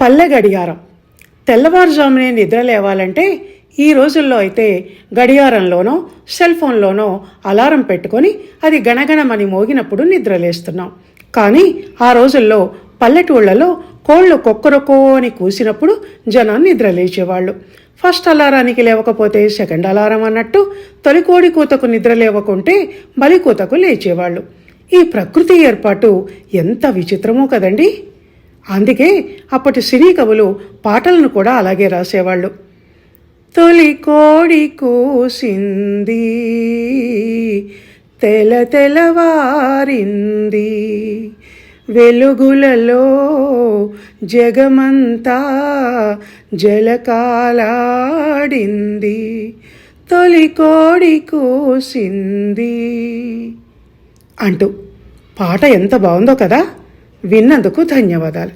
పల్లె గడియారం. తెల్లవారుజామునే నిద్ర లేవాలంటే ఈ రోజుల్లో అయితే గడియారంలోనో సెల్ ఫోన్లోనో అలారం పెట్టుకొని అది గణగణమని మోగినప్పుడు నిద్రలేస్తున్నాం. కానీ ఆ రోజుల్లో పల్లెటూళ్లలో కోళ్ళు కొక్కరొక్కో అని కూసినప్పుడు జనం నిద్రలేచేవాళ్ళు. ఫస్ట్ అలారానికి లేవకపోతే సెకండ్ అలారం అన్నట్టు తొలి కోడి కూతకు నిద్ర లేవకుంటే బలి కూతకు లేచేవాళ్ళు. ఈ ప్రకృతి ఏర్పాటు ఎంత విచిత్రమో కదండి. అందుకే అప్పటి సినీ కవులు పాటలను కూడా అలాగే రాసేవాళ్ళు. తొలి కోడి కూసింది, తెలవారింది, వెలుగులలో జగమంతా జలకాలాడింది, తొలి కోడి కూసింది అంటూ పాట ఎంత బాగుందో కదా. విన్నందుకు ధన్యవాదాలు.